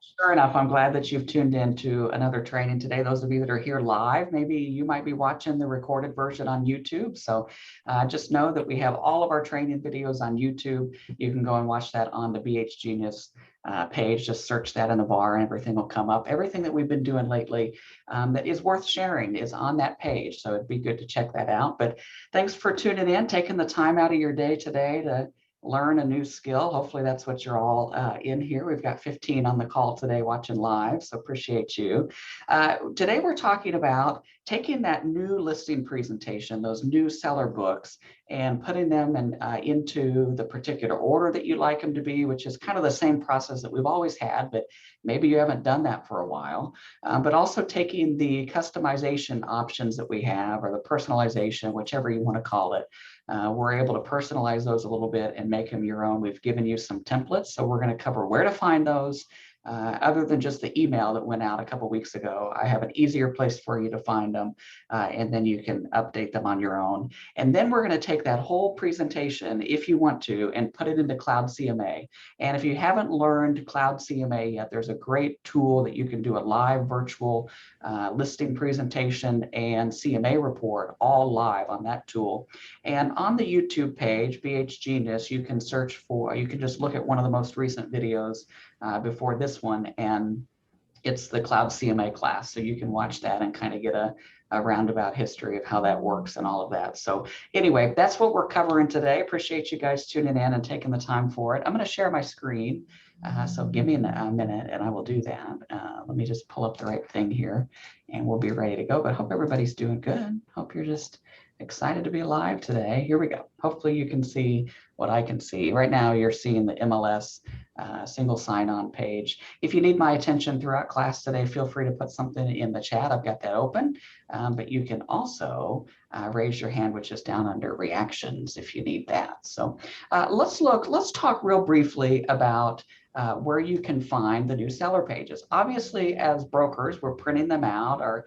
Sure enough, I'm glad that you've tuned in to another training today. Those of you that are here live, maybe you might be watching the recorded version on YouTube. So just know that we have all of our training videos on YouTube. You can go and watch that on the BH Genius page. Just search that in the bar and everything will come up. Everything that we've been doing lately that is worth sharing is on that page. So it'd be good to check that out. But thanks for tuning in, taking the time out of your day today to learn a new skill. Hopefully that's what you're all in here. We've got 15 on the call today watching live, so appreciate you. Today we're talking about taking that new listing presentation, those new seller books, and putting them into the particular order that you like them to be, which is kind of the same process that we've always had, but maybe you haven't done that for a while. But also taking the customization options that we have, or the personalization, whichever you want to call it. We're able to personalize those a little bit and make them your own. We've given you some templates, so we're going to cover where to find those. Other than just the email that went out a couple of weeks ago, I have an easier place for you to find them, and then you can update them on your own. And then we're going to take that whole presentation, if you want to, and put it into Cloud CMA. And if you haven't learned Cloud CMA yet, there's a great tool that you can do a live virtual listing presentation and CMA report all live on that tool. And on the YouTube page, BH Genius, you can search for, you can just look at one of the most recent videos before this one, and it's the Cloud CMA class. So you can watch that and kind of get a roundabout history of how that works and all of that. So anyway, that's what we're covering today. Appreciate you guys tuning in and taking the time for it. I'm going to share my screen. So give me a minute and I will do that. Let me just pull up the right thing here and we'll be ready to go. But hope everybody's doing good. Hope you're just excited to be live today. Here we go. Hopefully you can see what I can see. Right now you're seeing the MLS single sign-on page. If you need my attention throughout class today, feel free to put something in the chat. I've got that open, but you can also raise your hand, which is down under reactions if you need that. So let's talk real briefly about where you can find the new seller pages. Obviously, as brokers, we're printing them out. Our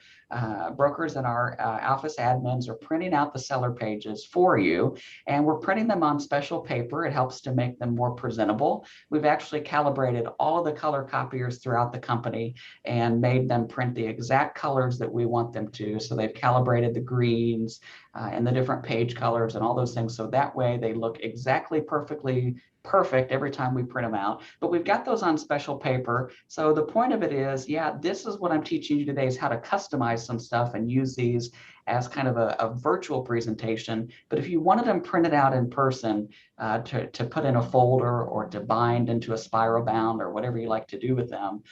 brokers and our office admins are printing out the seller pages for you, and we're printing them on special paper. It helps to make them more presentable. We've actually calibrated all of the color copiers throughout the company and made them print the exact colors that we want them to. So they've calibrated the greens and the different page colors and all those things. So that way they look exactly perfect every time we print them out. But we've got those on special paper. So the point of it is, yeah, this is what I'm teaching you today, is how to customize some stuff and use these as kind of a virtual presentation. But if you wanted them printed out in person to put in a folder or to bind into a spiral bound or whatever you like to do with them,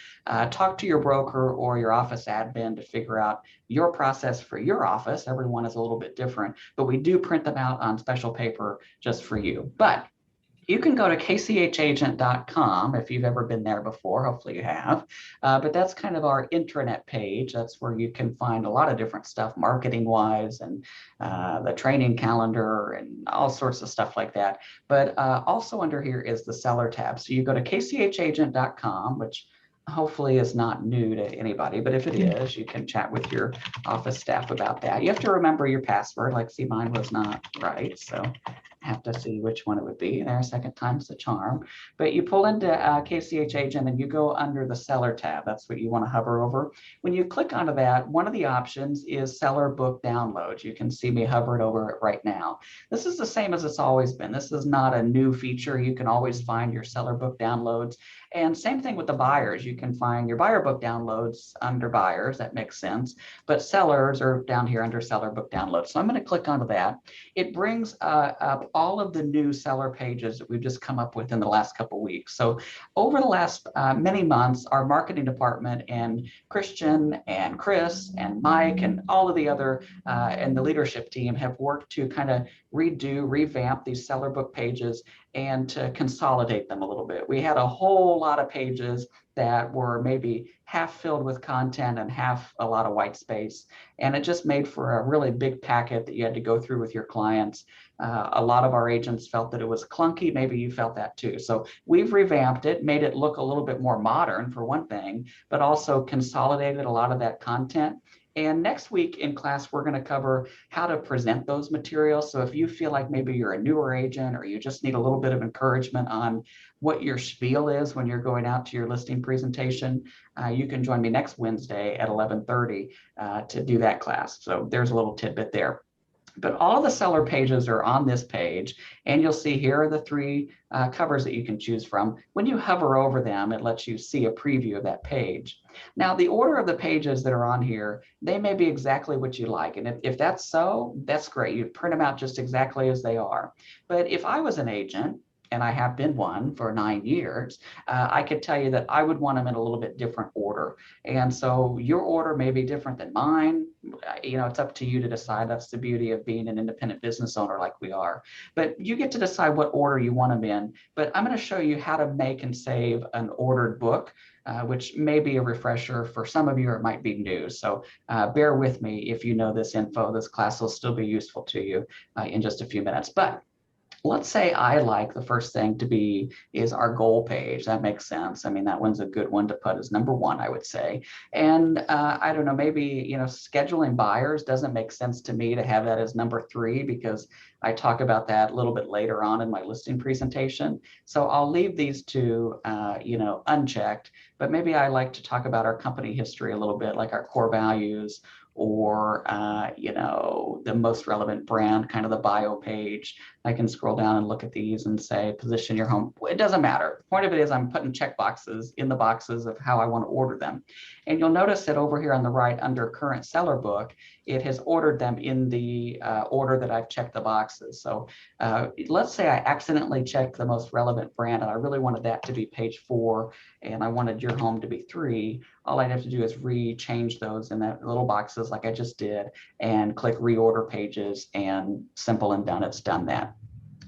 talk to your broker or your office admin to figure out your process for your office. Everyone is a little bit different, but we do print them out on special paper just for you. But you can go to kchagent.com if you've ever been there before. Hopefully you have. But that's kind of our intranet page. That's where you can find a lot of different stuff marketing wise and the training calendar and all sorts of stuff like that. But also under here is the seller tab. So you go to kchagent.com, which hopefully is not new to anybody, but if it is, you can chat with your office staff about that. You have to remember your password. Like, see, mine was not right, so I have to see which one it would be. There, second time's the charm. But you pull into KCH Agent and you go under the seller tab. That's what you want to hover over. When you click onto that, one of the options is seller book downloads. You can see me hovering over it right now. This is the same as it's always been. This is not a new feature. You can always find your seller book downloads. And same thing with the buyers. You can find your buyer book downloads under buyers. That makes sense. But sellers are down here under seller book downloads. So I'm going to click onto that. It brings up all of the new seller pages that we've just come up with in the last couple of weeks. So over the last many months, our marketing department and Christian and Chris and Mike and all of the other and the leadership team have worked to kind of revamp these seller book pages and to consolidate them a little bit. We had a whole lot of pages that were maybe half filled with content and half a lot of white space. And it just made for a really big packet that you had to go through with your clients. A lot of our agents felt that it was clunky. Maybe you felt that too. So we've revamped it, made it look a little bit more modern for one thing, but also consolidated a lot of that content And next week in class, we're going to cover how to present those materials. So if you feel like maybe you're a newer agent or you just need a little bit of encouragement on what your spiel is when you're going out to your listing presentation, you can join me next Wednesday at 11:30 to do that class. So there's a little tidbit there. But all the seller pages are on this page, and you'll see here are the three covers that you can choose from. When you hover over them, it lets you see a preview of that page. Now, the order of the pages that are on here, they may be exactly what you like. And if that's so, that's great. You print them out just exactly as they are. But if I was an agent, and I have been one for 9 years, I could tell you that I would want them in a little bit different order. And so your order may be different than mine. It's up to you to decide. That's the beauty of being an independent business owner like we are. But you get to decide what order you want them in. But I'm going to show you how to make and save an ordered book, which may be a refresher for some of you, or it might be new. So bear with me if you know this info. This class will still be useful to you in just a few minutes. But let's say I like the first thing to be is our goal page. That makes sense. I mean, that one's a good one to put as number one, I would say. And I don't know, maybe, scheduling buyers doesn't make sense to me to have that as number three, because I talk about that a little bit later on in my listing presentation. So I'll leave these two, unchecked, but maybe I like to talk about our company history a little bit, like our core values, or the most relevant brand, kind of the bio page. I can scroll down and look at these and say position your home. It doesn't matter. The point of it is I'm putting check boxes in the boxes of how I want to order them. And you'll notice that over here on the right under current seller book, it has ordered them in the order that I've checked the boxes. So let's say I accidentally checked the most relevant brand and I really wanted that to be page 4 and I wanted your home to be 3. All I'd have to do is re-change those in that little boxes like I just did and click reorder pages, and simple and done, it's done that.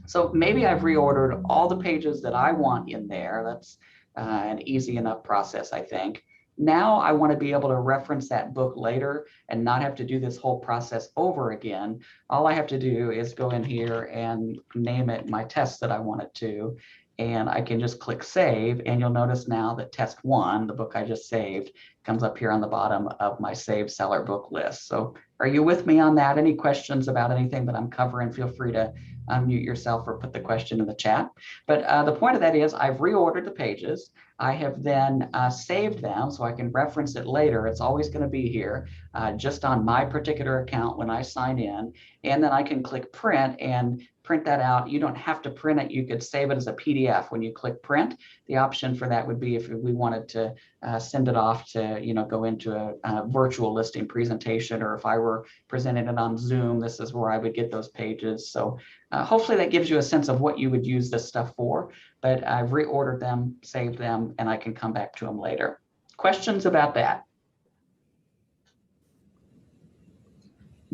So maybe I've reordered all the pages that I want in there. That's an easy enough process, I think. Now I want to be able to reference that book later and not have to do this whole process over again. All I have to do is go in here and name it my test that I want it to. And I can just click save, and you'll notice now that test 1, the book I just saved, comes up here on the bottom of my saved seller book list. So are you with me on that? Any questions about anything that I'm covering? Feel free to unmute yourself or put the question in the chat. But the point of that is I've reordered the pages. I have then saved them so I can reference it later. It's always going to be here just on my particular account when I sign in. And then I can click print and print that out. You don't have to print it. You could save it as a PDF when you click print. The option for that would be if we wanted to send it off to, go into a virtual listing presentation, or if I were presenting it on Zoom, this is where I would get those pages. So hopefully that gives you a sense of what you would use this stuff for, but I've reordered them, saved them, and I can come back to them later. Questions about that?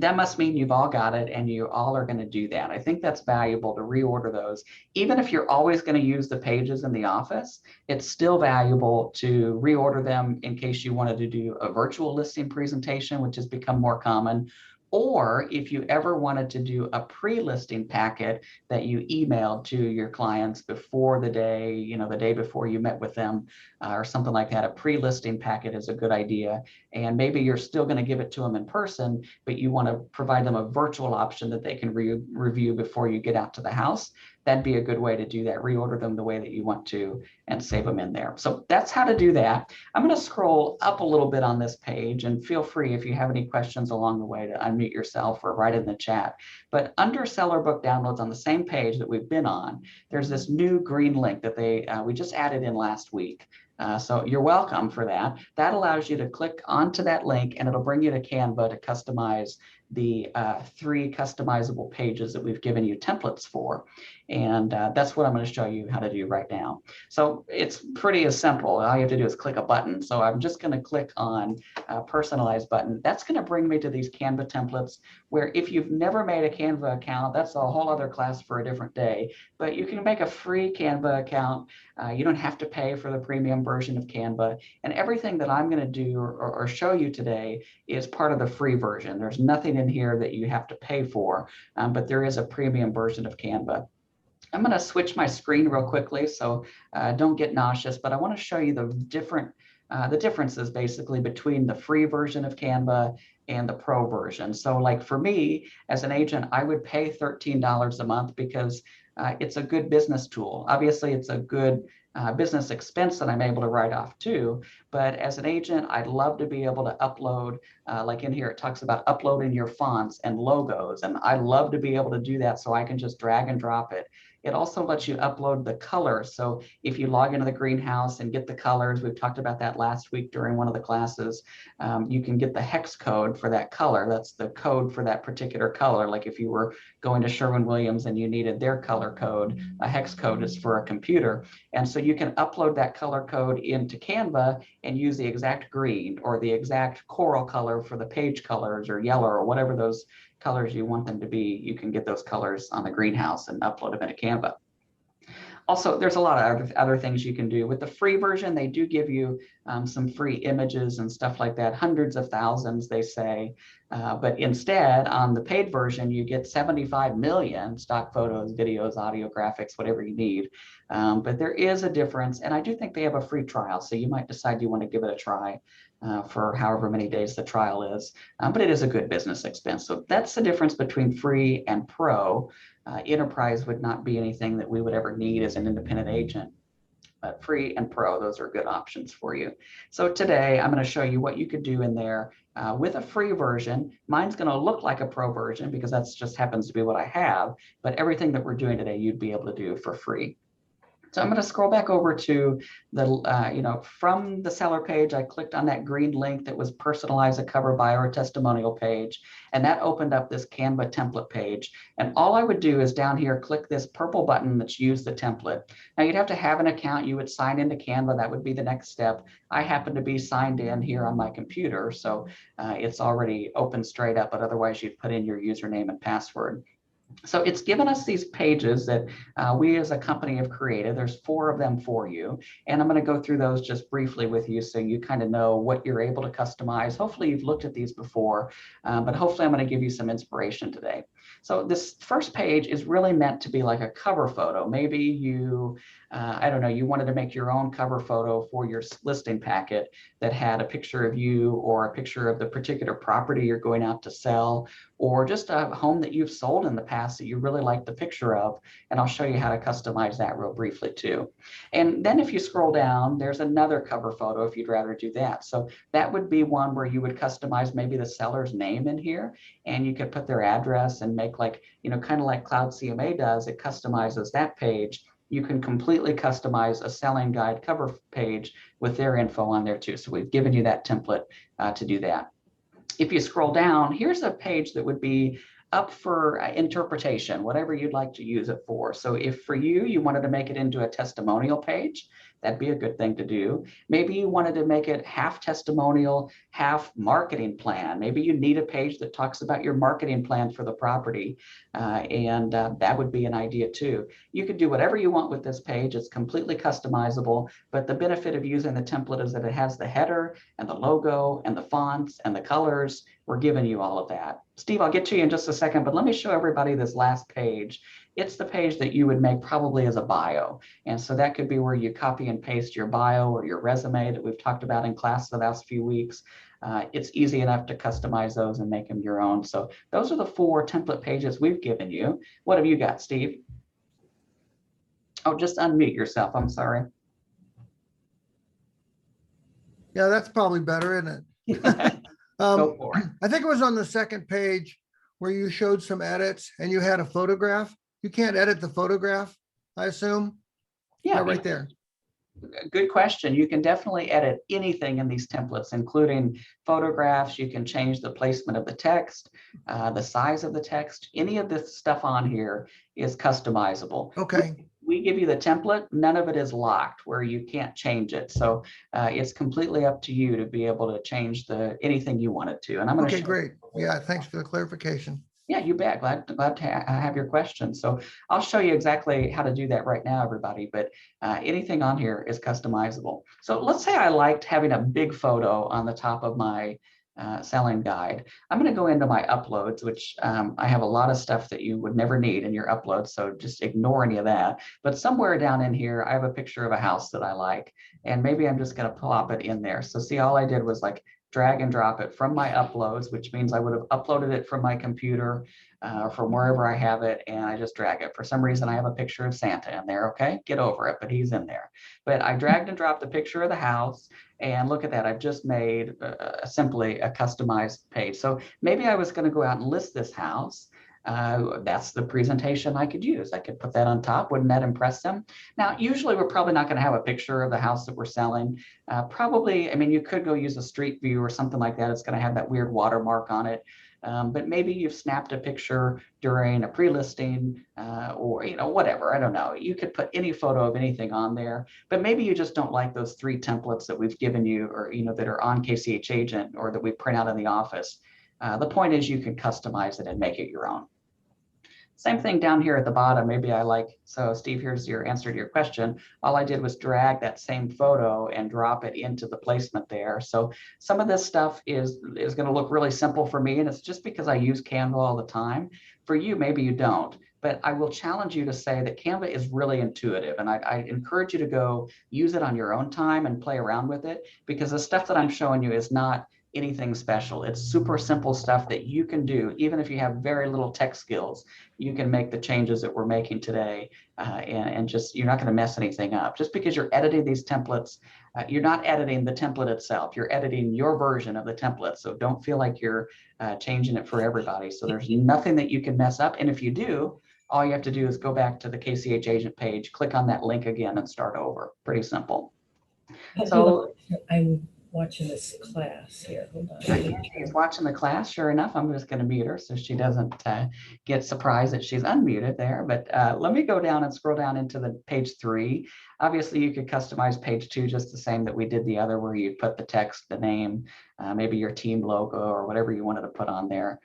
That must mean you've all got it and you all are going to do that. I think that's valuable to reorder those. Even if you're always going to use the pages in the office, it's still valuable to reorder them in case you wanted to do a virtual listing presentation, which has become more common. Or if you ever wanted to do a pre-listing packet that you emailed to your clients before the day, the day before you met with them or something like that, a pre-listing packet is a good idea. And maybe you're still going to give it to them in person, but you want to provide them a virtual option that they can review before you get out to the house. That'd be a good way to do that. Reorder them the way that you want to and save them in there. So that's how to do that. I'm going to scroll up a little bit on this page, and feel free if you have any questions along the way to unmute yourself or write in the chat. But under seller book downloads on the same page that we've been on, there's this new green link that we just added in last week. So you're welcome for that. That allows you to click onto that link and it'll bring you to Canva to customize the 3 customizable pages that we've given you templates for. And that's what I'm going to show you how to do right now. So it's pretty as simple. All you have to do is click a button. So I'm just going to click on personalize button. That's going to bring me to these Canva templates where if you've never made a Canva account, that's a whole other class for a different day. But you can make a free Canva account. You don't have to pay for the premium version of Canva. And everything that I'm going to do or show you today is part of the free version. There's nothing in here that you have to pay for, but there is a premium version of Canva. I'm going to switch my screen real quickly, so don't get nauseous, but I want to show you the different the differences basically between the free version of Canva and the pro version. So like for me as an agent, I would pay $13 a month because it's a good business tool. Obviously, it's a good business expense that I'm able to write off too. But as an agent, I'd love to be able to upload, like in here, it talks about uploading your fonts and logos. And I love to be able to do that so I can just drag and drop it. It also lets you upload the colors. So if you log into the greenhouse and get the colors, we've talked about that last week during one of the classes, you can get the hex code for that color. That's the code for that particular color. Like if you were going to Sherwin-Williams and you needed their color code, a hex code is for a computer. And so you can upload that color code into Canva and use the exact green or the exact coral color for the page colors or yellow or whatever those colors you want them to be. You can get those colors on the greenhouse and upload them into Canva. Also, there's a lot of other things you can do. With the free version, they do give you some free images and stuff like that, hundreds of thousands, they say. But instead, on the paid version, you get 75 million stock photos, videos, audio, graphics, whatever you need. But there is a difference, and I do think they have a free trial, so you might decide you want to give it a try for however many days the trial is. But it is a good business expense. So that's the difference between free and pro. Enterprise would not be anything that we would ever need as an independent agent, but free and pro, those are good options for you. So today I'm going to show you what you could do in there with a free version. Mine's going to look like a pro version because that's just happens to be what I have, but everything that we're doing today, you'd be able to do for free. So I'm going to scroll back over to the, from the seller page, I clicked on that green link that was personalize a cover bio or testimonial page, and that opened up this Canva template page. And all I would do is down here, click this purple button that's use the template. Now you'd have to have an account. You would sign into Canva. That would be the next step. I happen to be signed in here on my computer, so it's already open straight up, but otherwise you'd put in your username and password. So it's given us these pages that we as a company have created. There's 4 of them for you. And I'm going to go through those just briefly with you so you kind of know what you're able to customize. Hopefully you've looked at these before, but hopefully I'm going to give you some inspiration today. So this first page is really meant to be like a cover photo. Maybe you, I don't know, you wanted to make your own cover photo for your listing packet that had a picture of you or a picture of the particular property you're going out to sell, or just a home that you've sold in the past that you really like the picture of. And I'll show you how to customize that real briefly too. And then if you scroll down, there's another cover photo if you'd rather do that. So that would be one where you would customize maybe the seller's name in here, and you could put their address and make like, kind of like Cloud CMA does, it customizes that page. You can completely customize a selling guide cover page with their info on there too. So we've given you that template to do that. If you scroll down, here's a page that would be up for interpretation, whatever you'd like to use it for. So if for you, you wanted to make it into a testimonial page, that'd be a good thing to do. Maybe you wanted to make it half testimonial, half marketing plan. Maybe you need a page that talks about your marketing plan for the property, and that would be an idea too. You could do whatever you want with this page. It's completely customizable, but the benefit of using the template is that it has the header and the logo and the fonts and the colors. We're giving you all of that. Steve, I'll get to you in just a second, but let me show everybody this last page. It's the page that you would make probably as a bio. And so that could be where you copy and paste your bio or your resume that we've talked about in class the last few weeks. It's easy enough to customize those and make them your own. So those are the 4 template pages we've given you. What have you got, Steve? Oh, just unmute yourself. I'm sorry. Yeah, that's probably better, isn't it? Go for it. I think it was on the second page where you showed some edits and you had a photograph. You can't edit the photograph, I assume? Yeah, right there. Good question. You can definitely edit anything in these templates, including photographs. You can change the placement of the text, the size of the text. Any of this stuff on here is customizable. Okay. We give you the template. None of it is locked where you can't change it. So it's completely up to you to be able to change anything you want it to. And I'm going to Okay, great. Yeah, thanks for the clarification. Yeah, you bet. Glad to have your questions. So I'll show you exactly how to do that right now, everybody. But anything on here is customizable. So let's say I liked having a big photo on the top of my selling guide. I'm going to go into my uploads, which I have a lot of stuff that you would never need in your uploads, so just ignore any of that. But somewhere down in here, I have a picture of a house that I like, and maybe I'm just going to plop it in there. So see, all I did was like drag and drop it from my uploads, which means I would have uploaded it from my computer, from wherever I have it, and I just drag it. For some reason, I have a picture of Santa in there. Okay, get over it, but he's in there. But I dragged and dropped the picture of the house, and look at that. I've just made simply a customized page. So maybe I was going to go out and list this house. That's the presentation I could use. I could put that on top. Wouldn't that impress them? Now, usually we're probably not going to have a picture of the house that we're selling. Probably, I mean, you could go use a street view or something like that. It's going to have that weird watermark on it. But maybe you've snapped a picture during a pre-listing or, whatever. I don't know. You could put any photo of anything on there, but maybe you just don't like those 3 templates that we've given you, or, that are on KCH Agent or that we print out in the office. The point is you can customize it and make it your own. Same thing down here at the bottom. Maybe I like, so Steve, here's your answer to your question. All I did was drag that same photo and drop it into the placement there. So some of this stuff is going to look really simple for me, and it's just because I use Canva all the time. For you, maybe you don't, but I will challenge you to say that Canva is really intuitive, and I encourage you to go use it on your own time and play around with it, because the stuff that I'm showing you is not anything special. It's super simple stuff that you can do, even if you have very little tech skills. You can make the changes that we're making today, and just, you're not going to mess anything up. Just because you're editing these templates, you're not editing the template itself. You're editing your version of the template. So don't feel like you're changing it for everybody. So there's nothing that you can mess up. And if you do, all you have to do is go back to the KCH Agent page, click on that link again, and start over. Pretty simple. So I'm watching this class here. Hold on. She's watching the class. Sure enough, I'm just going to mute her so she doesn't get surprised that she's unmuted there. But let me go down and scroll down into the page 3. Obviously, you could customize page 2 just the same that we did the other, where you put the text, the name, maybe your team logo or whatever you wanted to put on there.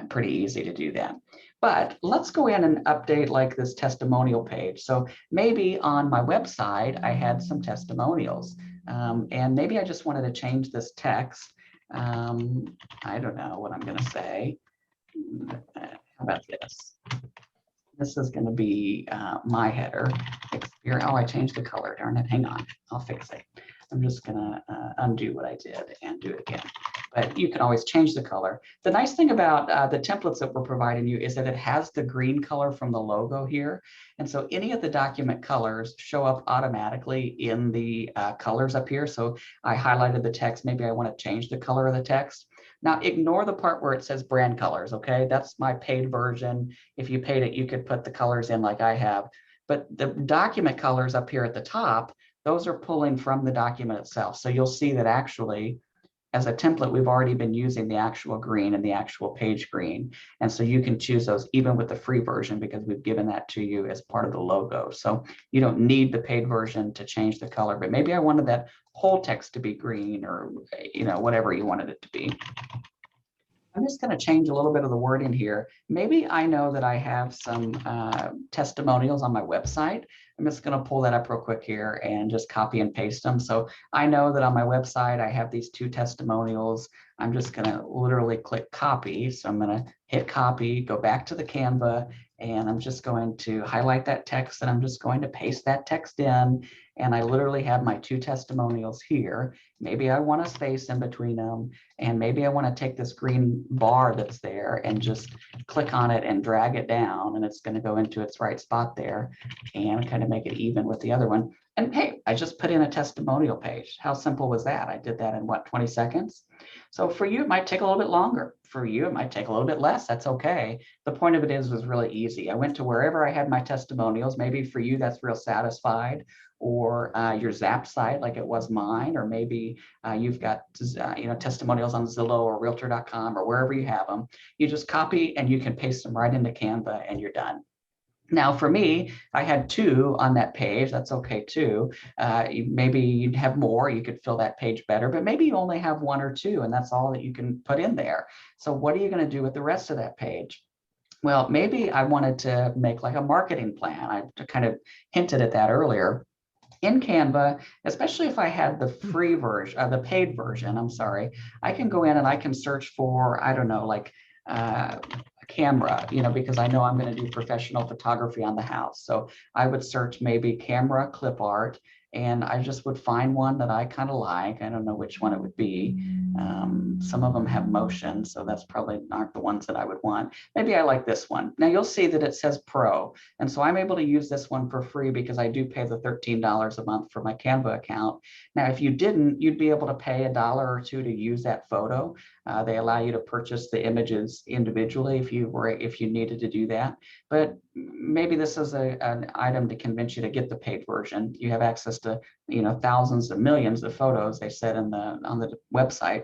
Pretty easy to do that. But let's go in and update like this testimonial page. So maybe on my website, I had some testimonials. And maybe I just wanted to change this text. I don't know what I'm going to say. How about this? This is going to be my header. Oh, I changed the color. Darn it. Hang on. I'll fix it. I'm just going to undo what I did and do it again. But you can always change the color. The nice thing about the templates that we're providing you is that it has the green color from the logo here. And so any of the document colors show up automatically in the colors up here. So I highlighted the text. Maybe I want to change the color of the text. Now ignore the part where it says brand colors, okay? That's my paid version. If you paid it, you could put the colors in like I have. But the document colors up here at the top, those are pulling from the document itself. So you'll see that actually, as a template, we've already been using the actual green and the actual page green. And so you can choose those even with the free version, because we've given that to you as part of the logo. So you don't need the paid version to change the color, but maybe I wanted that whole text to be green, or whatever you wanted it to be. I'm just going to change a little bit of the wording here. Maybe I know that I have some testimonials on my website. I'm just going to pull that up real quick here and just copy and paste them. So I know that on my website, I have these 2 testimonials. I'm just going to literally click copy. So I'm going to hit copy, go back to the Canva, and I'm just going to highlight that text, and I'm just going to paste that text in. And I literally have my 2 testimonials here. Maybe I want a space in between them, and maybe I want to take this green bar that's there and just click on it and drag it down, and it's going to go into its right spot there and kind of make it even with the other one. And hey, I just put in a testimonial page. How simple was that? I did that in what, 20 seconds? So for you, it might take a little bit longer. For you, it might take a little bit less. That's okay. The point of it was really easy. I went to wherever I had my testimonials. Maybe for you, that's Real Satisfied, or your Zap site like it was mine, or maybe you've got testimonials on Zillow or Realtor.com or wherever you have them. You just copy and you can paste them right into Canva, and you're done. Now, for me, I had 2 on that page. That's okay too. Maybe you'd have more. You could fill that page better, but maybe you only have 1 or 2, and that's all that you can put in there. So what are you going to do with the rest of that page? Well, maybe I wanted to make like a marketing plan. I kind of hinted at that earlier. in Canva, especially if I had the free version, the paid version, I'm sorry, I can go in and I can search for, I don't know, like a camera, because I know I'm going to do professional photography on the house. So I would search maybe camera clip art, and I just would find one that I kind of like. I don't know which one it would be. Some of them have motion, so that's probably aren't the ones that I would want. Maybe I like this one. Now you'll see that it says Pro. And so I'm able to use this one for free because I do pay the $13 a month for my Canva account. Now, if you didn't, you'd be able to pay $1 or $2 to use that photo. They allow you to purchase the images individually if you needed to do that. But maybe this is an item to convince you to get the paid version. You have access to thousands of millions of photos, they said on the website.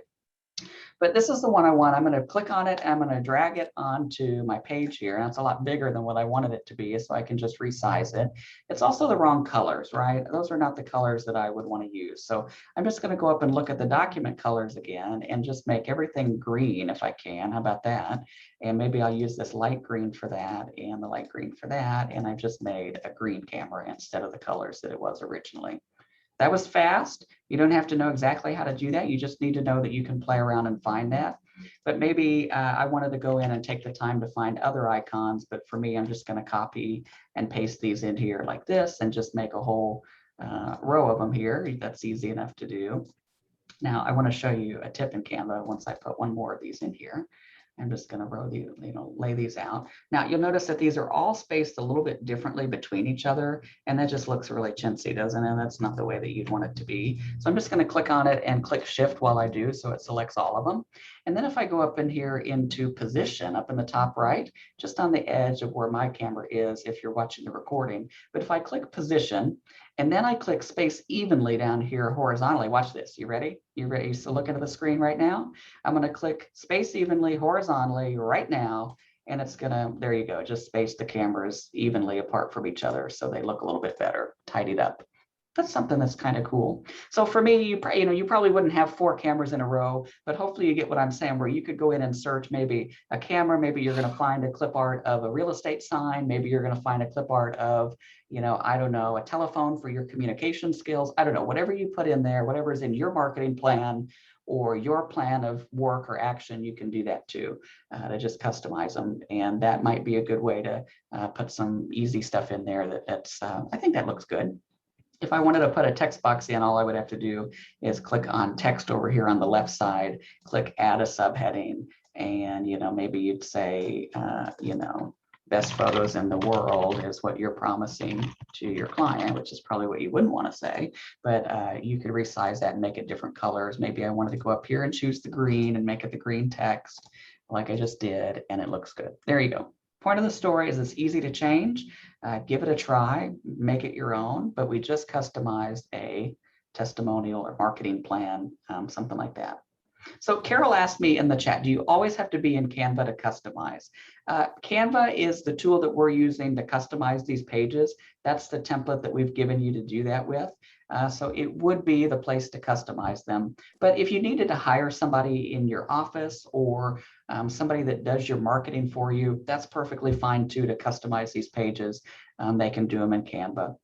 But this is the one I want. I'm going to click on it. And I'm going to drag it onto my page here. And it's a lot bigger than what I wanted it to be, so I can just resize it. It's also the wrong colors, right? Those are not the colors that I would want to use. So I'm just going to go up and look at the document colors again and just make everything green if I can. How about that? And maybe I'll use this light green for that and the light green for that. And I've just made a green camera instead of the colors that it was originally. That was fast. You don't have to know exactly how to do that. You just need to know that you can play around and find that. But maybe I wanted to go in and take the time to find other icons. But for me, I'm just going to copy and paste these in here like this and just make a whole row of them here. That's easy enough to do. Now, I want to show you a tip in Canva once I put one more of these in here. I'm just going to lay these out. Now you'll notice that these are all spaced a little bit differently between each other, and that just looks really chintzy, doesn't it? That's not the way that you'd want it to be. So I'm just going to click on it and click Shift while I do, so it selects all of them. And then if I go up in here into position, up in the top right, just on the edge of where my camera is, if you're watching the recording, but if I click position, and then I click space evenly down here horizontally, watch this, you ready? You ready? You still looking at the screen right now? I'm going to click space evenly horizontally right now, and it's going to, there you go, just space the cameras evenly apart from each other so they look a little bit better, tidied up. That's something that's kind of cool. So for me, you probably wouldn't have 4 cameras in a row, but hopefully you get what I'm saying, where you could go in and search maybe a camera, maybe you're going to find a clip art of a real estate sign, maybe you're going to find a clip art of, I don't know, a telephone for your communication skills. I don't know, whatever you put in there, whatever is in your marketing plan or your plan of work or action, you can do that too, to just customize them. And that might be a good way to put some easy stuff in there that's, I think that looks good. If I wanted to put a text box in, all I would have to do is click on text over here on the left side, click add a subheading, and maybe you'd say, best photos in the world is what you're promising to your client, which is probably what you wouldn't want to say, but you could resize that and make it different colors. Maybe I wanted to go up here and choose the green and make it the green text like I just did, and it looks good. There you go. Point of the story is it's easy to change. Give it a try, make it your own, but we just customized a testimonial or marketing plan, something like that. So Carol asked me in the chat, do you always have to be in Canva to customize? Canva is the tool that we're using to customize these pages. That's the template that we've given you to do that with. So it would be the place to customize them. But if you needed to hire somebody in your office or somebody that does your marketing for you, that's perfectly fine too, to customize these pages. They can do them in Canva.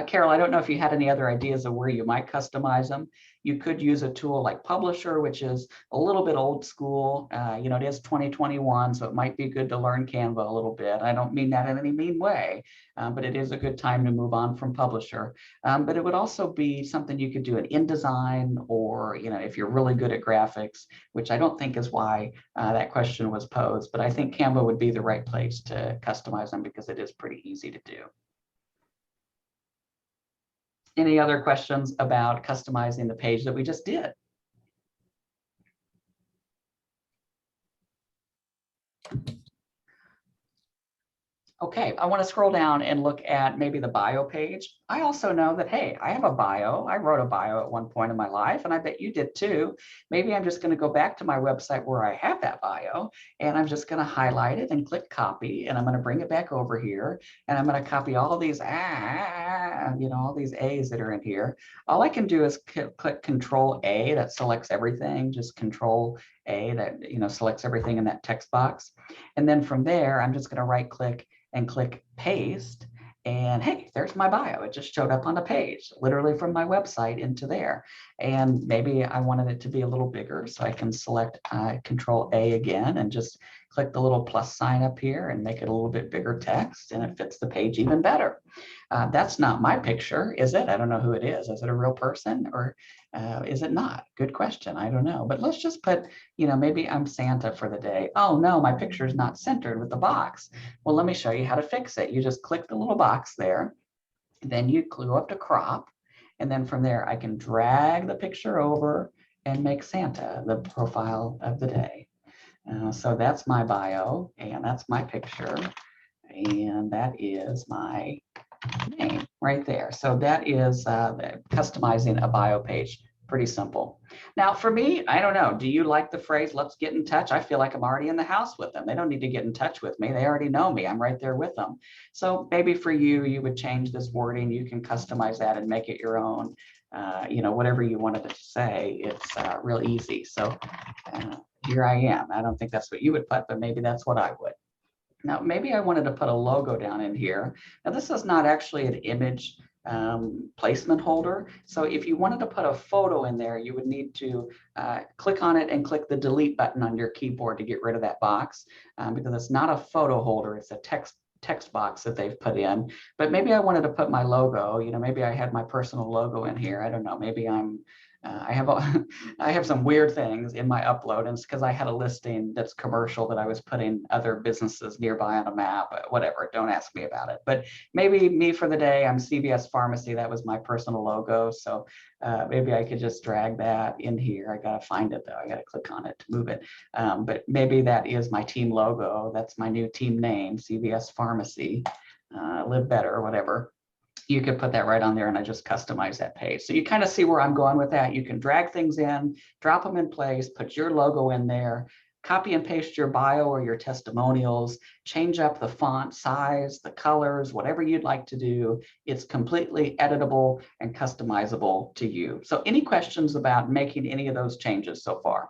Carol, I don't know if you had any other ideas of where you might customize them. You could use a tool like Publisher, which is a little bit old school. It is 2021, so it might be good to learn Canva a little bit. I don't mean that in any mean way, but it is a good time to move on from Publisher. But it would also be something you could do in InDesign, or if you're really good at graphics, which I don't think is why that question was posed. But I think Canva would be the right place to customize them because it is pretty easy to do. Any other questions about customizing the page that we just did? Okay, I want to scroll down and look at maybe the bio page. I also know that, hey, I have a bio. I wrote a bio at one point in my life, and I bet you did too. Maybe I'm just going to go back to my website where I have that bio, and I'm just going to highlight it and click copy, and I'm going to bring it back over here, and I'm going to copy all of these, all these A's that are in here. All I can do is click Control A, that selects everything, just Control A, that selects everything in that text box. And then from there, I'm just going to right click and click paste. And hey, there's my bio. It just showed up on a page, literally from my website into there. And maybe I wanted it to be a little bigger, so I can select Control A again and just click the little plus sign up here and make it a little bit bigger text, and it fits the page even better. That's not my picture, is it? I don't know who it is. Is it a real person, or is it not? Good question. I don't know. But let's just put, maybe I'm Santa for the day. Oh no, my picture is not centered with the box. Well, let me show you how to fix it. You just click the little box there, then you go up to crop, and then from there I can drag the picture over and make Santa the profile of the day. So that's my bio, and that's my picture, and that is my name right there. So that is customizing a bio page. Pretty simple. Now for me, I don't know, do you like the phrase, let's get in touch? I feel like I'm already in the house with them. They don't need to get in touch with me. They already know me. I'm right there with them. So maybe for you, you would change this wording. You can customize that and make it your own. Whatever you wanted it to say, it's real easy. So here I am. I don't think that's what you would put, but maybe that's what I would. Now, maybe I wanted to put a logo down in here. Now, this is not actually an image placement holder. So if you wanted to put a photo in there, you would need to click on it and click the delete button on your keyboard to get rid of that box, because it's not a photo holder, it's a text box that they've put in. But maybe I wanted to put my logo, maybe I had my personal logo in here. I don't know, maybe I have some weird things in my upload, and it's because I had a listing that's commercial that I was putting other businesses nearby on a map, whatever, don't ask me about it. But maybe me for the day, I'm CVS Pharmacy, that was my personal logo. So maybe I could just drag that in here. I gotta find it though, I gotta click on it to move it. But maybe that is my team logo, that's my new team name, CVS Pharmacy, Live Better, or whatever. You could put that right on there, and I just customize that page. So you kind of see where I'm going with that. You can drag things in, drop them in place, put your logo in there, copy and paste your bio or your testimonials, change up the font size, the colors, whatever you'd like to do. It's completely editable and customizable to you. So any questions about making any of those changes so far?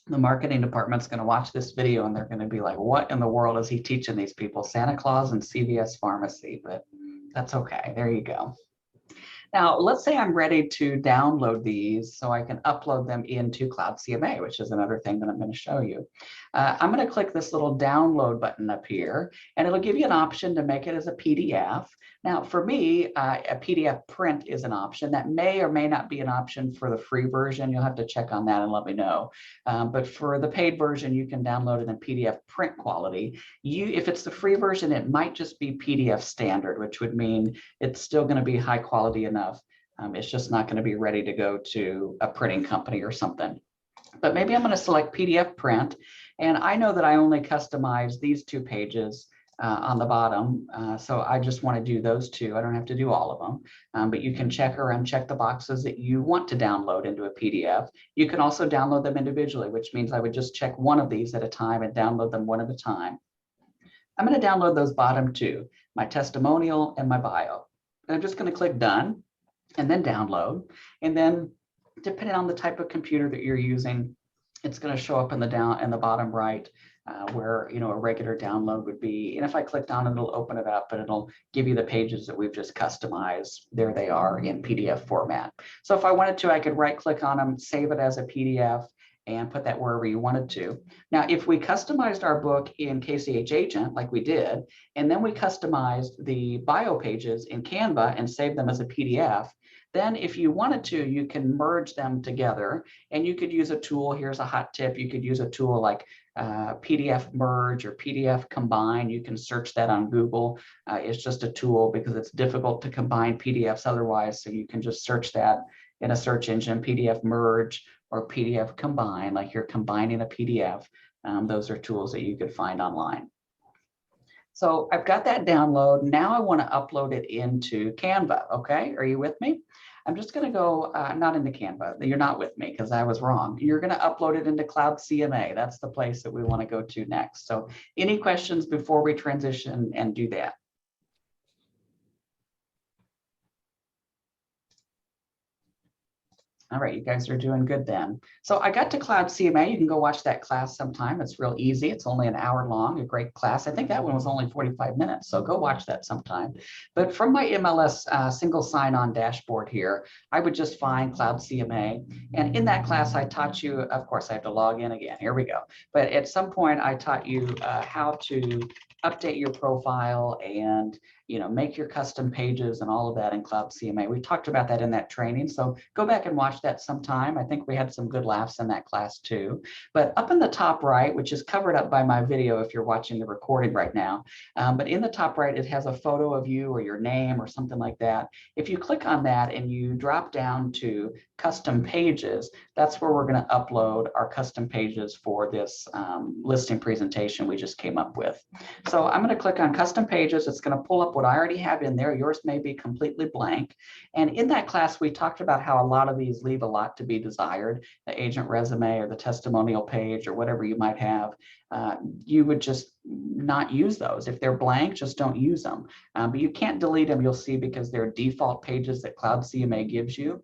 The marketing department's going to watch this video and they're going to be like, what in the world is he teaching these people? Santa Claus and CVS Pharmacy, but that's okay. There you go. Now, let's say I'm ready to download these so I can upload them into Cloud CMA, which is another thing that I'm going to show you. I'm going to click this little download button up here, and it'll give you an option to make it as a PDF. Now, for me, a PDF print is an option. That may or may not be an option for the free version. You'll have to check on that and let me know. But for the paid version, you can download it in PDF print quality. If it's the free version, it might just be PDF standard, which would mean it's still going to be high quality enough. It's just not going to be ready to go to a printing company or something. But maybe I'm going to select PDF print, and I know that I only customize these 2 pages on the bottom, so I just want to do those 2. I don't have to do all of them, but you can check or uncheck the boxes that you want to download into a PDF. You can also download them individually, which means I would just check one of these at a time and download them one at a time. I'm going to download those bottom 2, my testimonial and my bio. And I'm just going to click done and then download. And then depending on the type of computer that you're using, it's going to show up in the bottom right where a regular download would be. And if I click on it, it'll open it up and it'll give you the pages that we've just customized. There they are in PDF format. So if I wanted to, I could right click on them, save it as a PDF, and put that wherever you wanted to. Now, if we customized our book in KCH Agent, like we did, and then we customized the bio pages in Canva and saved them as a PDF, then if you wanted to, you can merge them together, and you could use a tool. Here's a hot tip. You could use a tool like PDF merge or PDF combine. You can search that on Google. It's just a tool because it's difficult to combine PDFs otherwise. So you can just search that in a search engine, PDF merge or PDF combine, like you're combining a PDF. Those are tools that you could find online. So I've got that download. Now I want to upload it into Canva. Okay, are you with me? I'm just going to go, not into Canva. You're not with me because I was wrong. You're going to upload it into Cloud CMA. That's the place that we want to go to next. So any questions before we transition and do that? All right, you guys are doing good then. So I got to Cloud CMA. You can go watch that class sometime. It's real easy. It's only an hour long, a great class. I think that one was only 45 minutes. So go watch that sometime. But from my MLS single sign-on dashboard here, I would just find Cloud CMA. And in that class, I taught you, of course, I have to log in again. Here we go. But at some point, I taught you how to update your profile and make your custom pages and all of that in Cloud CMA. We talked about that in that training. So go back and watch that sometime. I think we had some good laughs in that class too. But up in the top right, which is covered up by my video if you're watching the recording right now, but in the top right, it has a photo of you or your name or something like that. If you click on that and you drop down to custom pages, that's where we're going to upload our custom pages for this listing presentation we just came up with. So I'm going to click on custom pages. It's going to pull up what I already have in there. Yours may be completely blank. And in that class, we talked about how a lot of these leave a lot to be desired. The agent resume or the testimonial page or whatever you might have, you would just not use those. If they're blank, just don't use them. But you can't delete them, you'll see, because they're default pages that Cloud CMA gives you.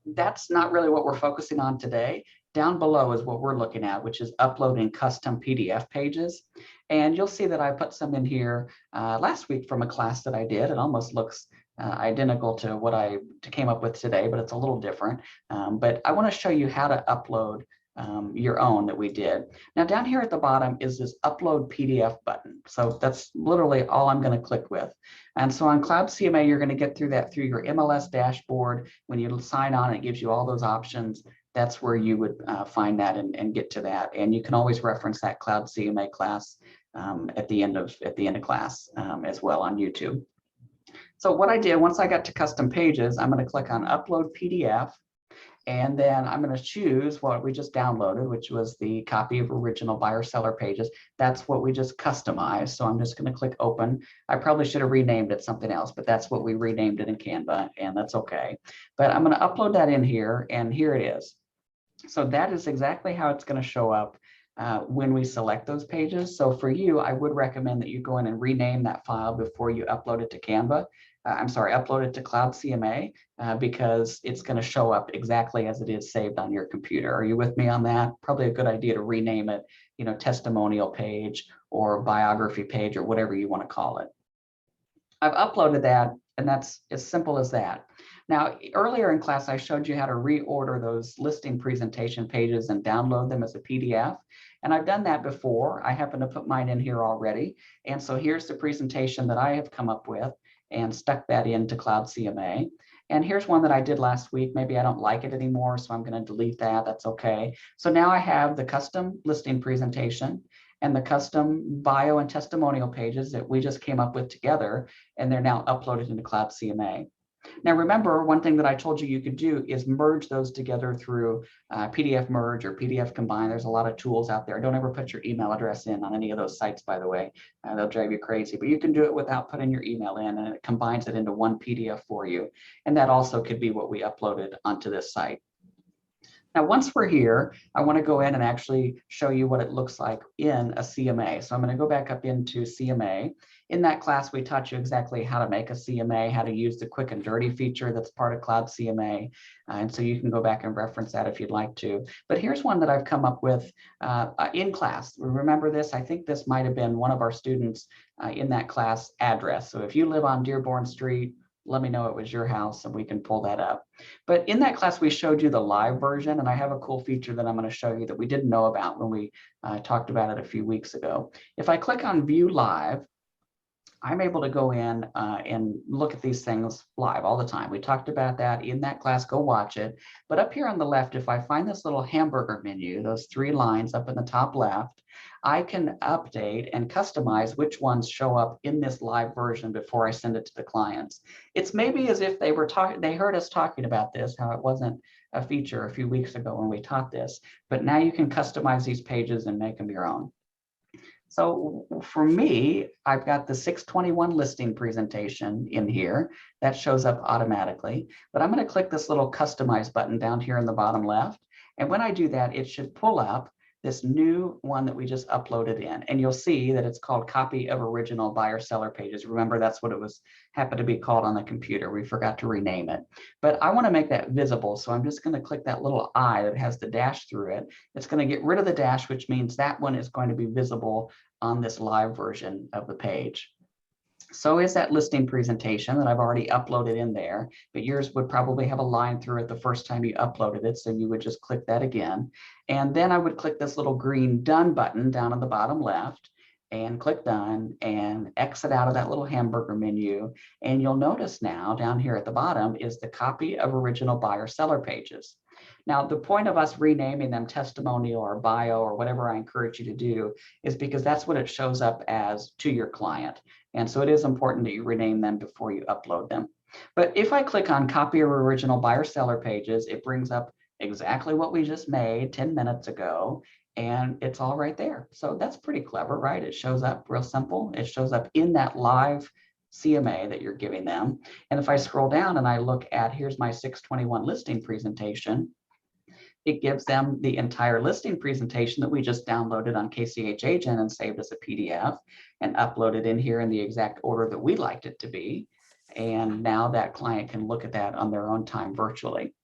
That's not really what we're focusing on today. Down below is what we're looking at, which is uploading custom PDF pages. And you'll see that I put some in here last week from a class that I did. It almost looks identical to what I came up with today, but it's a little different. But I want to show you how to upload your own that we did. Now down here at the bottom is this upload PDF button. So that's literally all I'm going to click with. And so on Cloud CMA, you're going to get through that through your MLS dashboard. When you sign on, it gives you all those options. That's where you would find that and get to that. And you can always reference that Cloud CMA class at the end of class as well on YouTube. So what I did, once I got to custom pages, I'm going to click on Upload PDF. And then I'm going to choose what we just downloaded, which was the copy of original buyer seller pages. That's what we just customized. So I'm just going to click open. I probably should have renamed it something else, but that's what we renamed it in Canva, and that's okay. But I'm going to upload that in here, and here it is. So that is exactly how it's going to show up when we select those pages. So for you, I would recommend that you go in and rename that file before you upload it to Canva. Upload it to Cloud CMA because it's going to show up exactly as it is saved on your computer. Are you with me on that? Probably a good idea to rename it, testimonial page or biography page or whatever you want to call it. I've uploaded that, and that's as simple as that. Now, earlier in class, I showed you how to reorder those listing presentation pages and download them as a PDF. And I've done that before. I happen to put mine in here already. And so here's the presentation that I have come up with and stuck that into Cloud CMA. And here's one that I did last week. Maybe I don't like it anymore, so I'm going to delete that. That's okay. So now I have the custom listing presentation and the custom bio and testimonial pages that we just came up with together, and they're now uploaded into Cloud CMA. Now, remember, one thing that I told you you could do is merge those together through PDF merge or PDF combine. There's a lot of tools out there. Don't ever put your email address in on any of those sites, by the way. They'll drive you crazy, but you can do it without putting your email in, and it combines it into one PDF for you. And that also could be what we uploaded onto this site. Now, once we're here, I want to go in and actually show you what it looks like in a CMA. So I'm going to go back up into CMA. In that class, we taught you exactly how to make a CMA, how to use the quick and dirty feature that's part of Cloud CMA. And so you can go back and reference that if you'd like to. But here's one that I've come up with in class. Remember this? I think this might have been one of our students in that class address. So if you live on Dearborn Street, let me know it was your house and we can pull that up. But in that class, we showed you the live version, and I have a cool feature that I'm going to show you that we didn't know about when we talked about it a few weeks ago. If I click on View Live, I'm able to go in and look at these things live all the time. We talked about that in that class. Go watch it. But up here on the left, if I find this little hamburger menu, those three lines up in the top left, I can update and customize which ones show up in this live version before I send it to the clients. It's maybe as if they heard us talking about this, how it wasn't a feature a few weeks ago when we taught this, but now you can customize these pages and make them your own. So for me, I've got the 621 listing presentation in here that shows up automatically, but I'm going to click this little customize button down here in the bottom left. And when I do that, it should pull up this new one that we just uploaded in, and you'll see that it's called copy of original buyer seller pages. Remember, that's what it was happened to be called on the computer. We forgot to rename it, but I want to make that visible. So I'm just going to click that little I that has the dash through it. It's going to get rid of the dash, which means that one is going to be visible on this live version of the page. So is that listing presentation that I've already uploaded in there, but yours would probably have a line through it the first time you uploaded it. So you would just click that again. And then I would click this little green done button down on the bottom left and click done and exit out of that little hamburger menu. And you'll notice now down here at the bottom is the copy of original buyer seller pages. Now, the point of us renaming them testimonial or bio or whatever I encourage you to do is because that's what it shows up as to your client. And so it is important that you rename them before you upload them. But if I click on copy of original buyer seller pages, it brings up exactly what we just made 10 minutes ago, and it's all right there. So that's pretty clever, right? It shows up real simple. It shows up in that live CMA that you're giving them. And if I scroll down and I look at, here's my 621 listing presentation, it gives them the entire listing presentation that we just downloaded on KCH Agent and saved as a PDF and uploaded in here in the exact order that we liked it to be. And now that client can look at that on their own time virtually.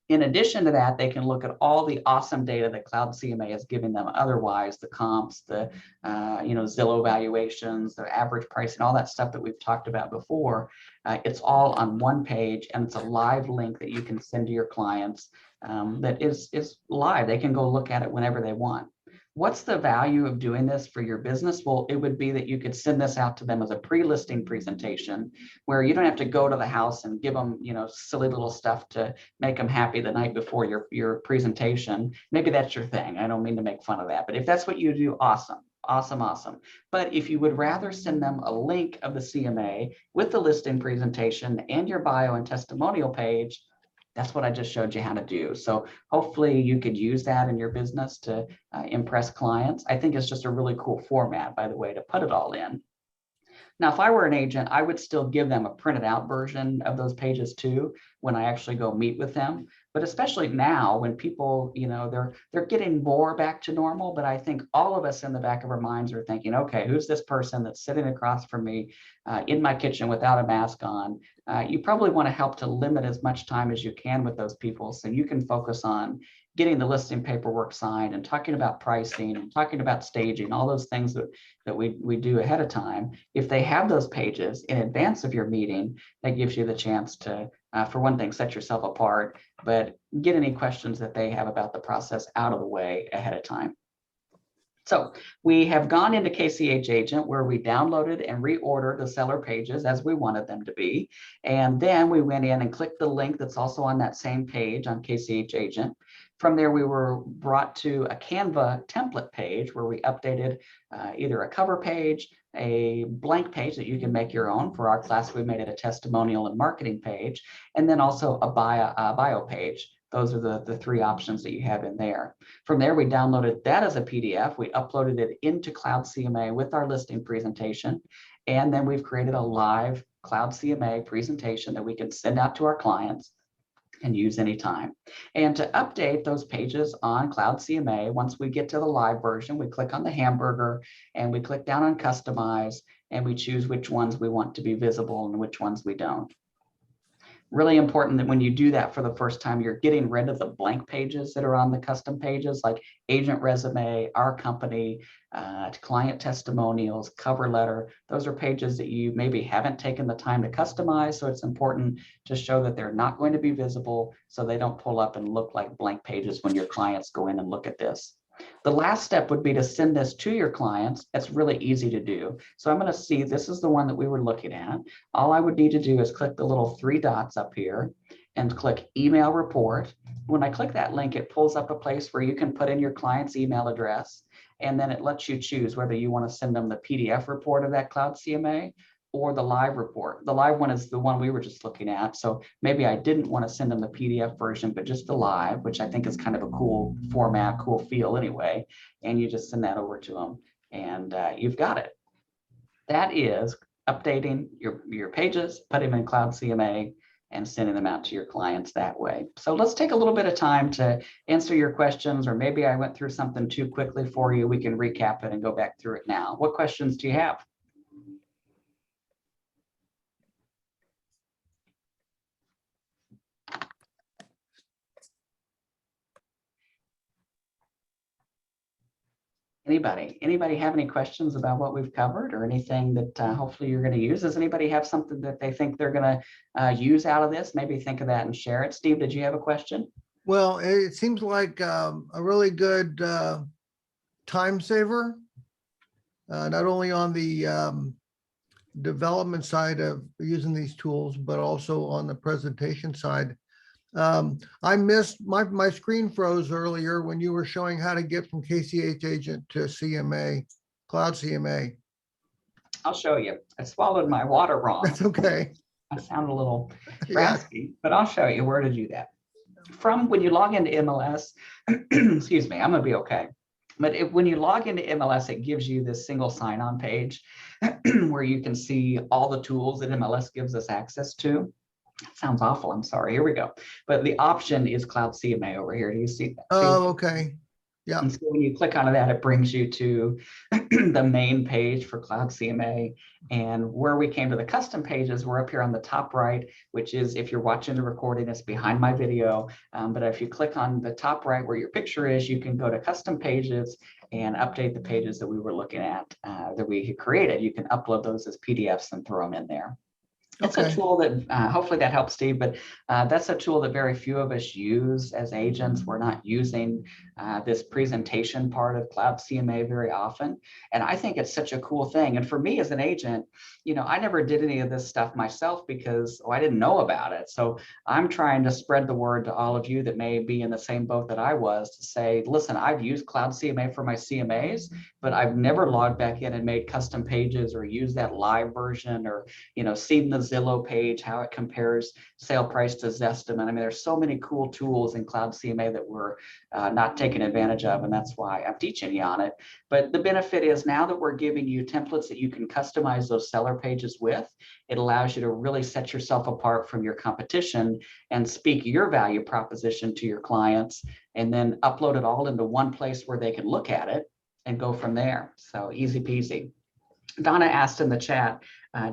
In addition to that, they can look at all the awesome data that Cloud CMA is giving them otherwise, the comps, the Zillow valuations, the average price, and all that stuff that we've talked about before. It's all on one page, and it's a live link that you can send to your clients that is live. They can go look at it whenever they want. What's the value of doing this for your business? Well, it would be that you could send this out to them as a pre-listing presentation where you don't have to go to the house and give them, silly little stuff to make them happy the night before your presentation. Maybe that's your thing. I don't mean to make fun of that, but if that's what you do, awesome. Awesome, awesome. But if you would rather send them a link of the CMA with the listing presentation and your bio and testimonial page, that's what I just showed you how to do. So hopefully you could use that in your business to impress clients. I think it's just a really cool format, by the way, to put it all in. Now, if I were an agent, I would still give them a printed out version of those pages too when I actually go meet with them. But especially now when people, they're getting more back to normal. But I think all of us in the back of our minds are thinking, okay, who's this person that's sitting across from me in my kitchen without a mask on? You probably want to help to limit as much time as you can with those people so you can focus on getting the listing paperwork signed and talking about pricing and talking about staging, all those things that we do ahead of time. If they have those pages in advance of your meeting, that gives you the chance to, for one thing, set yourself apart, but get any questions that they have about the process out of the way ahead of time. So we have gone into KCH Agent where we downloaded and reordered the seller pages as we wanted them to be. And then we went in and clicked the link that's also on that same page on KCH Agent. From there, we were brought to a Canva template page where we updated either a cover page, a blank page that you can make your own. For our class, we made it a testimonial and marketing page, and then also a bio page. Those are the three options that you have in there. From there, we downloaded that as a PDF. We uploaded it into Cloud CMA with our listing presentation. And then we've created a live Cloud CMA presentation that we can send out to our clients and use anytime. And to update those pages on Cloud CMA, once we get to the live version, we click on the hamburger and we click down on customize and we choose which ones we want to be visible and which ones we don't. Really important that when you do that for the first time, you're getting rid of the blank pages that are on the custom pages like agent resume, our company, client testimonials, cover letter. Those are pages that you maybe haven't taken the time to customize. So it's important to show that they're not going to be visible so they don't pull up and look like blank pages when your clients go in and look at this. The last step would be to send this to your clients. It's really easy to do. So I'm going to see, this is the one that we were looking at. All I would need to do is click the little three dots up here and click email report. When I click that link, it pulls up a place where you can put in your client's email address, and then it lets you choose whether you want to send them the PDF report of that Cloud CMA or the live report. The live one is the one we were just looking at. So maybe I didn't want to send them the PDF version, but just the live, which I think is kind of a cool format, cool feel anyway. And you just send that over to them and you've got it. That is updating your pages, put them in Cloud CMA and sending them out to your clients that way. So let's take a little bit of time to answer your questions, or maybe I went through something too quickly for you. We can recap it and go back through it now. What questions do you have? Anybody have any questions about what we've covered, or anything that hopefully you're going to use? Does anybody have something that they think they're going to use out of this? Maybe think of that and share it. Steve, did you have a question? Well, it seems like a really good time saver, not only on the development side of using these tools, but also on the presentation side. I missed my screen froze earlier when you were showing how to get from KCH agent to CMA, Cloud CMA. I'll show you. I swallowed my water wrong. That's okay. I sound a little Yeah. raspy, but I'll show you where to do that. From when you log into MLS, excuse me, I'm gonna be okay. But when you log into MLS, it gives you this single sign-on page where you can see all the tools that MLS gives us access to. That sounds awful. I'm sorry. Here we go. But the option is Cloud CMA over here. Do you see that? Oh, okay. Yeah. And so when you click on that, it brings you to the main page for Cloud CMA. And where we came to the custom pages, we're up here on the top right, which is, if you're watching the recording, it's behind my video. But if you click on the top right where your picture is, you can go to custom pages and update the pages that we were looking at that we created. You can upload those as PDFs and throw them in there. It's a tool that hopefully that helps, Steve, but that's a tool that very few of us use as agents. We're not using this presentation part of Cloud CMA very often. And I think it's such a cool thing. And for me as an agent, you know, I never did any of this stuff myself because I didn't know about it. So I'm trying to spread the word to all of you that may be in the same boat that I was, to say, listen, I've used Cloud CMA for my CMAs, but I've never logged back in and made custom pages or used that live version, or, you know, seen the Zillow page, how it compares sale price to Zestimate. I mean, there's so many cool tools in Cloud CMA that we're not taking advantage of, and that's why I'm teaching you on it. But the benefit is, now that we're giving you templates that you can customize those seller pages with, it allows you to really set yourself apart from your competition and speak your value proposition to your clients, and then upload it all into one place where they can look at it and go from there. So easy peasy. Donna asked in the chat,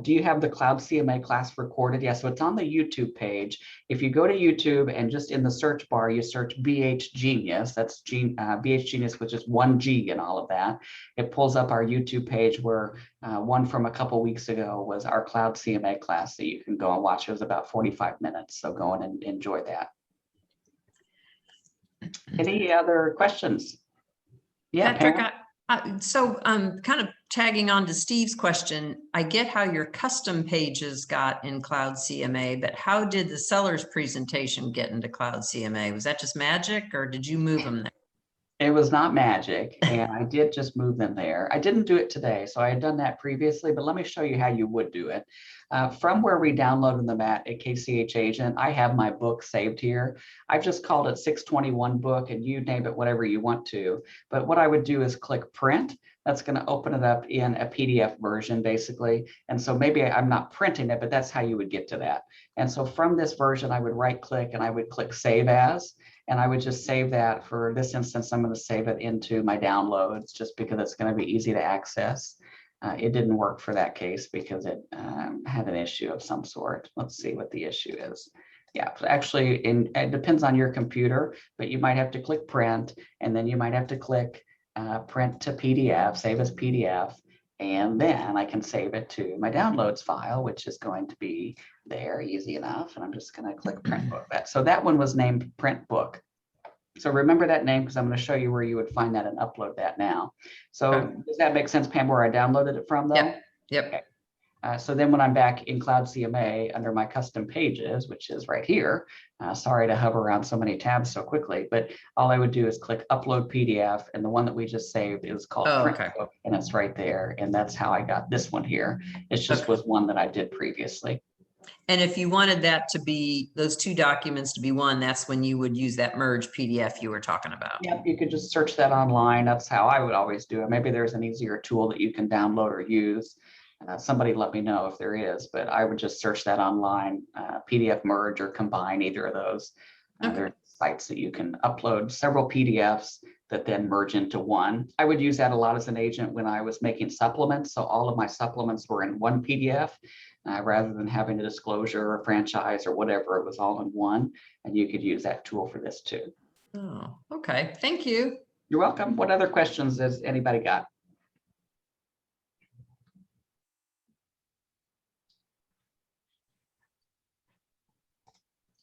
do you have the Cloud CMA class recorded? Yes, so it's on the YouTube page. If you go to YouTube and just in the search bar, you search BH Genius, that's BH Genius, which is 1 G and all of that. It pulls up our YouTube page where one from a couple weeks ago was our Cloud CMA class that you can go and watch. It was about 45 minutes, so go in and enjoy that. Any other questions? Yeah, Patrick, kind of tagging on to Steve's question, I get how your custom pages got in Cloud CMA, but how did the seller's presentation get into Cloud CMA? Was that just magic, or did you move them there? It was not magic, and I did just move them there. I didn't do it today, so I had done that previously, but let me show you how you would do it. From where we downloaded them at KCH Agent, I have my book saved here. I've just called it 621 book, and you name it whatever you want to. But what I would do is click print. That's going to open it up in a PDF version, basically. And so maybe I'm not printing it, but that's how you would get to that. And so from this version, I would right click and I would click Save As. And I would just save that. For this instance, I'm going to save it into my downloads just because it's going to be easy to access. It didn't work for that case because it had an issue of some sort. Let's see what the issue is. Yeah, actually, it depends on your computer, but you might have to click print, and then you might have to click print to PDF, save as PDF. And then I can save it to my downloads file, which is going to be there, easy enough. And I'm just going to click print book. So that one was named print book. So remember that name, because I'm going to show you where you would find that and upload that now. So okay. Does that make sense, Pam, where I downloaded it from though? Yep. Okay. So then when I'm back in Cloud CMA under my custom pages, which is right here, sorry to hover around so many tabs so quickly, but all I would do is click upload PDF, and the one that we just saved is called print book, and it's right there. And that's how I got this one here. It just was one that I did previously. And if you wanted that to be, those two documents to be one, that's when you would use that merge PDF you were talking about. Yeah, you could just search that online. That's how I would always do it. Maybe there's an easier tool that you can download or use. Somebody let me know if there is, but I would just search that online, PDF merge or combine either of those. There are sites that you can upload several PDFs that then merge into one. I would use that a lot as an agent when I was making supplements. So all of my supplements were in one PDF rather than having a disclosure or franchise or whatever. It was all in one, and you could use that tool for this too. Oh, okay. Thank you. You're welcome. What other questions has anybody got?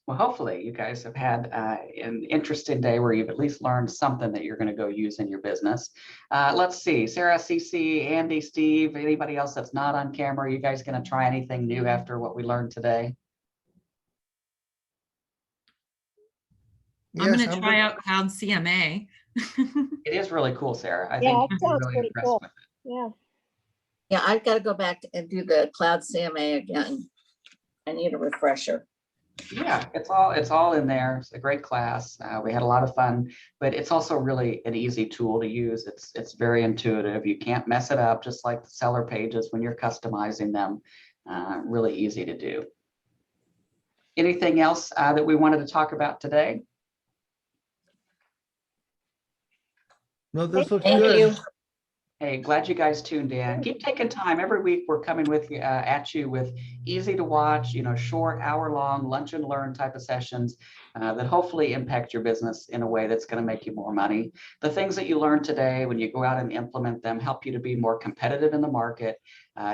Well, hopefully you guys have had an interesting day where you've at least learned something that you're going to go use in your business. Let's see, Sarah, CC, Andy, Steve, anybody else that's not on camera, you guys going to try anything new after what we learned today? I'm Yes, going to try out Cloud CMA. It is really cool, Sarah. I Yeah, think that you're sounds really pretty impressed cool. with it. Yeah. Yeah, I've got to go back and do the Cloud CMA again. I need a refresher. Yeah, it's all in there. It's a great class. We had a lot of fun, but it's also really an easy tool to use. It's very intuitive. You can't mess it up, just like the seller pages when you're customizing them. Really easy to do. Anything else that we wanted to talk about today? no, this looks Thank good. you. Hey, glad you guys tuned in. Keep taking time. Every week we're coming with you at you with easy to watch, short, hour-long lunch and learn type of sessions that hopefully impact your business in a way that's going to make you more money. The things that you learn today, when you go out and implement them, help you to be more competitive in the market,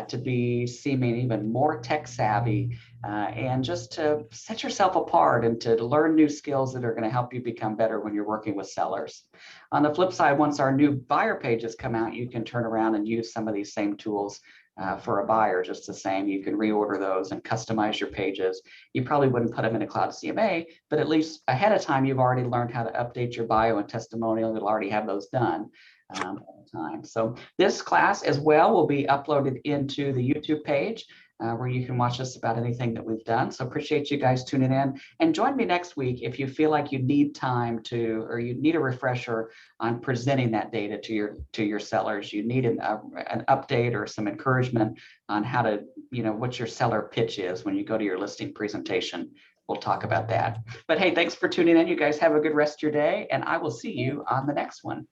to be seeming even more tech savvy, and just to set yourself apart and to learn new skills that are going to help you become better when you're working with sellers. On the flip side, once our new buyer pages come out, you can turn around and use some of these same tools for a buyer just the same. You can reorder those and customize your pages. You probably wouldn't put them in a Cloud CMA, but at least ahead of time, you've already learned how to update your bio and testimonial. You'll already have those done all the time. So this class as well will be uploaded into the YouTube page where you can watch us about anything that we've done. So appreciate you guys tuning in, and join me next week if you feel like you need time to, or you need a refresher on presenting that data to your sellers. You need an update or some encouragement on how to, what your seller pitch is when you go to your listing presentation. We'll talk about that. But hey, thanks for tuning in. You guys have a good rest of your day, and I will see you on the next one.